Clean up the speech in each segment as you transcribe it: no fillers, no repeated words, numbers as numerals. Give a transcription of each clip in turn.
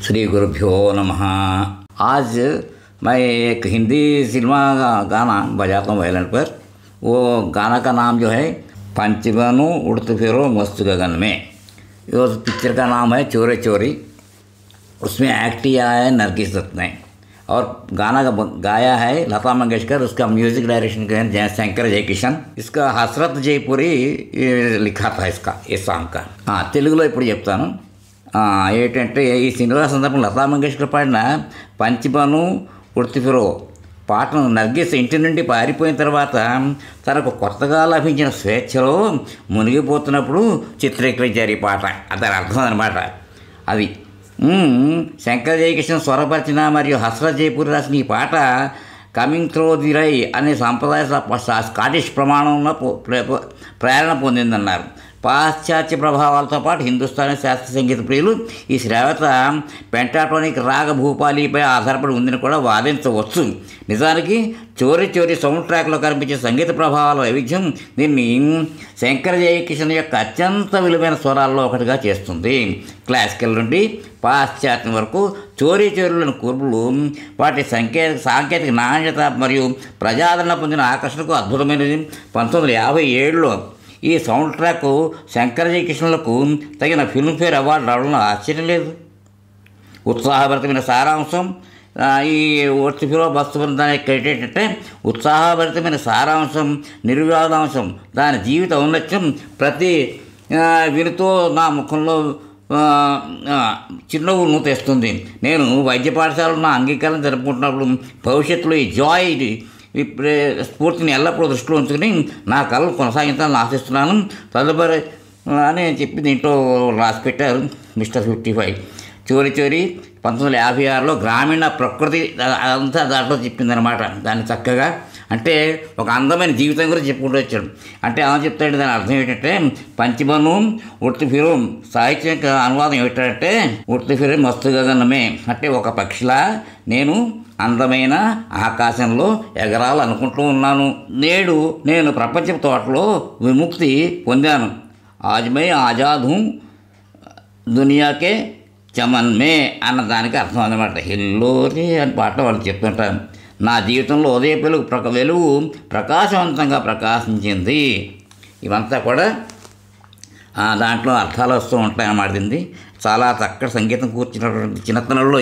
श्री गुरुभ्यो नमः। आज मैं एक हिंदी सिनेमा गाना बजाता हूँ वायलिन पर। वो गाना का नाम जो है पंच बनूं उड़ते फिरो मस्त गगन में। ये पिक्चर का नाम है चोरी चोरी। उसमें एक्ट किया है नरगिस दत्त ने और गाना का गाया है लता मंगेशकर। उसका म्यूजिक डायरेक्शन किया है शंकर जयकिशन। इसका हसरत जयपुरी लिखा था इसका ये सॉन्ग का। తెలుగులో ఇప్పుడు చెప్తాను। ఏంటంటే ఈ సినిమా సందర్భంలో లతా మంగేష్కర్ పాడిన పంచిబను ఉర్తిఫిరో పాటను నర్గిస్ ఇంటి నుండి పారిపోయిన తర్వాత తనకు కొత్తగా లభించిన స్వేచ్ఛలో మునిగిపోతున్నప్పుడు చిత్రీకరించారు ఈ పాట. దాని అర్థం అనమాట అది. శంకర్ జయకిషన్ స్వరపరిచిన మరియు హస్రత్ జైపూరి రాసిన ఈ పాట కమింగ్ త్రూ ది రై అనే సాంప్రదాయ స్కాటిష్ ప్రమాణంలో ప్రేరణ పొందిందన్నారు. పాశ్చాత్య ప్రభావాలతో పాటు హిందుస్థానీ శాస్త్రీయ సంగీత ప్రియులు ఈ శ్రావ్యత పెంటాటోనిక్ రాగ భూపాలిపై ఆధారపడి ఉందని కూడా వాదించవచ్చు. నిజానికి చోరీ చోరీ సౌండ్ ట్రాక్లో కనిపించే సంగీత ప్రభావాల వైవిధ్యం దీన్ని శంకర్ జయకిషన్ యొక్క అత్యంత విలువైన స్వరాల్లో ఒకటిగా చేస్తుంది. క్లాసికల్ నుండి పాశ్చాత్యం వరకు చోరీ చోరీలోని కూర్పులు వాటి సాంకేతిక నాణ్యత మరియు ప్రజాదరణ పొందిన ఆకర్షణకు అద్భుతమైనది. 1957లో ఈ సౌండ్ ట్రాక్ శంకర్ జయకిషన్లకు తగిన ఫిల్మ్ఫేర్ అవార్డు రావడంలో ఆశ్చర్యం లేదు. ఉత్సాహభరితమైన సారాంశం ఈ ఉర్తిఫిరో బస్తు దాని క్రెడిట్ ఏంటంటే ఉత్సాహభరితమైన సారాంశం, నిర్వివాదాంశం, దాని జీవిత ఔన్నత్యం ప్రతి వినుతో నా ముఖంలో చిరునవ్వును తెస్తుంది. నేను వైద్య పాఠశాలలో నా అంగీకారం జరుపుకుంటున్నప్పుడు భవిష్యత్తులో ఈ జాయ్ స్ఫూర్తిని ఎల్లప్పుడూ దృష్టిలో ఉంచుకుని నా కళలు కొనసాగించాలని ఆశిస్తున్నాను. తదుపరి అని చెప్పి దీంట్లో రాసి పెట్టారు మిస్టర్ 55. చోరీ చోరీ 1956లో గ్రామీణ ప్రకృతి అంతా దాంట్లో చెప్పిందనమాట. దాన్ని చక్కగా అంటే ఒక అందమైన జీవితం గురించి చెప్పుకుంటూ వచ్చాడు. అంటే అలా చెప్తాడు. దాని అర్థం ఏంటంటే పంచిబను ఉర్తిఫిరో సాహిత్యక అనువాదం ఏమిటంటే ఉర్తిఫిరో మస్తు గగనమే అంటే ఒక పక్షిలా నేను అందమైన ఆకాశంలో ఎగరాలనుకుంటూ ఉన్నాను. నేడు నేను ప్రపంచ తోటలో విముక్తి పొందాను. ఆజ్మై ఆజాద్ హూ దునియాకే చమన్ మే అన్న దానికి అర్థం అన్నమాట. హిల్లోరి అని పాట వాళ్ళు చెప్తుంటారు. నా జీవితంలో ఉదయ వెలుగు ప్రకాశవంతంగా ప్రకాశించింది. ఇవంతా కూడా దాంట్లో అర్థాలు వస్తూ ఉంటాయి అన్నమాట. దీన్ని చాలా చక్కటి సంగీతం కూర్చున్నటువంటి చిన్నతనంలో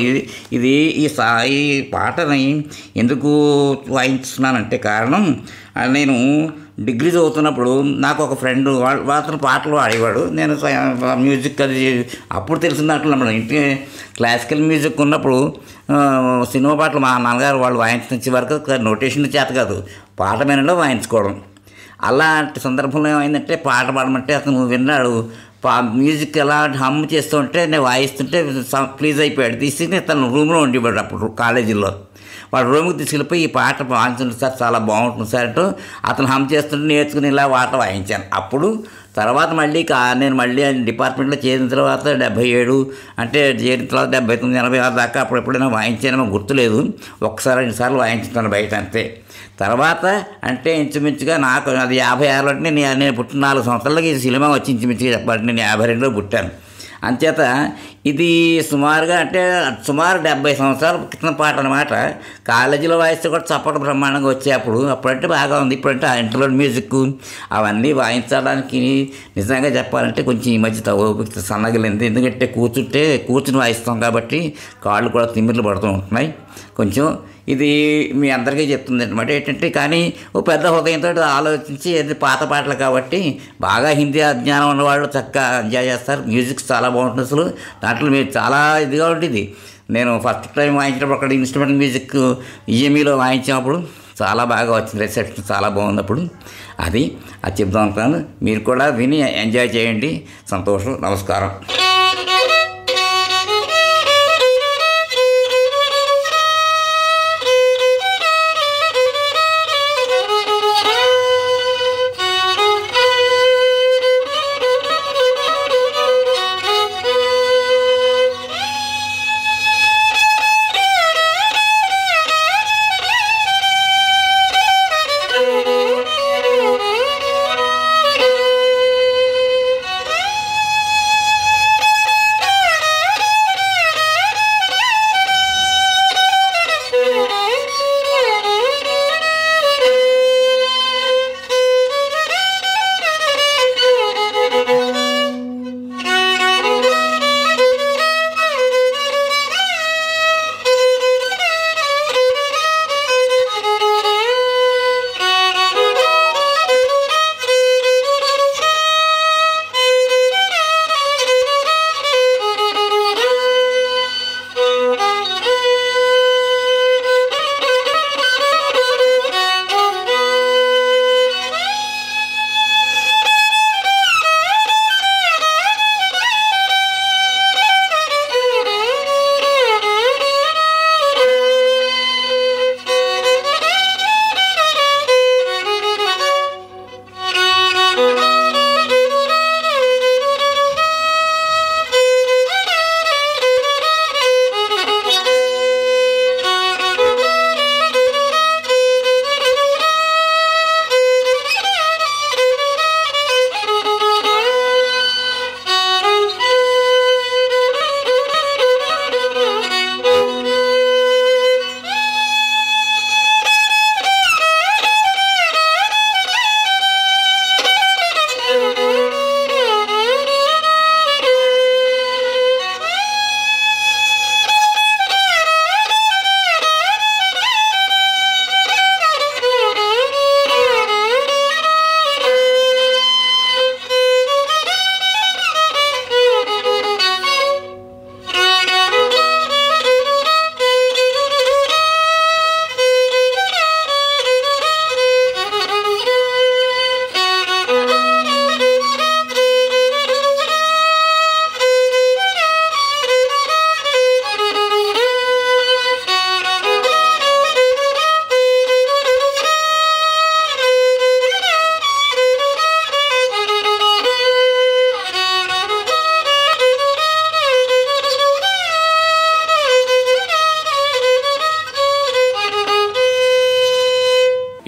ఇది ఈ పాటని ఎందుకు వాయించుతున్నానంటే కారణం నేను డిగ్రీ చదువుతున్నప్పుడు నాకు ఒక ఫ్రెండ్ అతను పాటలు ఆడేవాడు. నేను మ్యూజిక్ అది అప్పుడు తెలిసిన దాంట్లో అన్నమాట. ఇంటి క్లాసికల్ మ్యూజిక్ ఉన్నప్పుడు సినిమా పాటలు మా నాన్నగారు వాళ్ళు వాయించే వరకు నోటేషన్ చేత కాదు, పాట మీదలో వాయించుకోవడం. అలాంటి సందర్భంలో ఏమైందంటే పాట పాడమంటే అతను విన్నాడు. మ్యూజిక్ ఎలా హమ్ చేస్తుంటే నేను వాయిస్తుంటే ప్లీజ్ అయిపోయాడు. తీసుకుని తను రూమ్లో ఉండేవాడు అప్పుడు కాలేజీలో. వాడు రూమ్కి తీసుకెళ్ళిపోయి ఈ పాట వాయించండి సార్, చాలా బాగుంటుంది సార్ అంటూ అతను హమ్ చేస్తుంటే నేర్చుకుని ఇలా పాట వాయించాను. అప్పుడు తర్వాత నేను మళ్ళీ డిపార్ట్మెంట్లో చేరిన తర్వాత 77 అంటే చేరిన తర్వాత 79, 86 దాకా అప్పుడు ఎప్పుడైనా వాయించానేమో గుర్తులేదు. ఒకసారి 2 వాయించుతాను బయట అంతే. తర్వాత అంటే ఇంచుమించుగా నాకు అది 56లో అంటే నేను పుట్టిన 4 సంవత్సరాలకి ఈ సినిమా వచ్చి ఇంచుమించుగా చెప్పాలంటే నేను 52లో పుట్టాను. అంచేత ఇది సుమారుగా అంటే సుమారు 70 సంవత్సరాల క్రితం పాట అనమాట. కాలేజీలో వాయిస్తే కూడా చప్పట్లు బ్రహ్మాండంగా వచ్చాయి అప్పుడంటే బాగా ఉంది. ఇప్పుడంటే ఆ ఇంటర్లో మ్యూజిక్ అవన్నీ వాయించడానికి నిజంగా చెప్పాలంటే కొంచెం ఈ మధ్య ఓపిక సన్నగిలింది. ఎందుకంటే కూర్చుని వాయిస్తాం కాబట్టి కాళ్ళు కూడా తిమ్మిర్లు పడుతూ ఉంటున్నాయి. కొంచెం ఇది మీ అందరికీ చెప్తుంది అనమాట. ఏంటంటే కానీ ఓ పెద్ద హృదయంతో ఆలోచించి అది పాత పాటలు కాబట్టి బాగా హిందీ అజ్ఞానం ఉన్నవాళ్ళు చక్కగా ఎంజాయ్ చేస్తారు. మ్యూజిక్ చాలా బాగుంటుంది. అసలు దాంట్లో మీరు చాలా ఇదిగా ఉంటుంది. నేను ఫస్ట్ టైం వాయించినప్పుడు అక్కడ ఇన్స్ట్రుమెంట్ మ్యూజిక్ ఈఎంఈలో వాయించినప్పుడు చాలా బాగా వచ్చింది. రిసెప్షన్ చాలా బాగుంది. అప్పుడు అది చెప్దాం అనుకున్నాను. మీరు కూడా విని ఎంజాయ్ చేయండి. సంతోషం. నమస్కారం.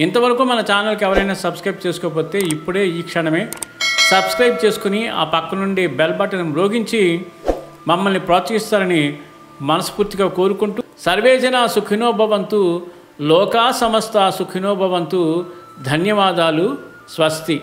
ఇంతవరకు మన ఛానల్కి ఎవరైనా సబ్స్క్రైబ్ చేసుకోకపోతే ఇప్పుడే ఈ క్షణమే సబ్స్క్రైబ్ చేసుకుని ఆ పక్క నుండి బెల్ బటన్ మ్రోగించి మమ్మల్ని ప్రోత్సహిస్తారని మనస్ఫూర్తిగా కోరుకుంటూ సర్వే జనా సుఖినో భవంతు, లోకా సమస్త సుఖినో భవంతు. ధన్యవాదాలు. స్వస్తి.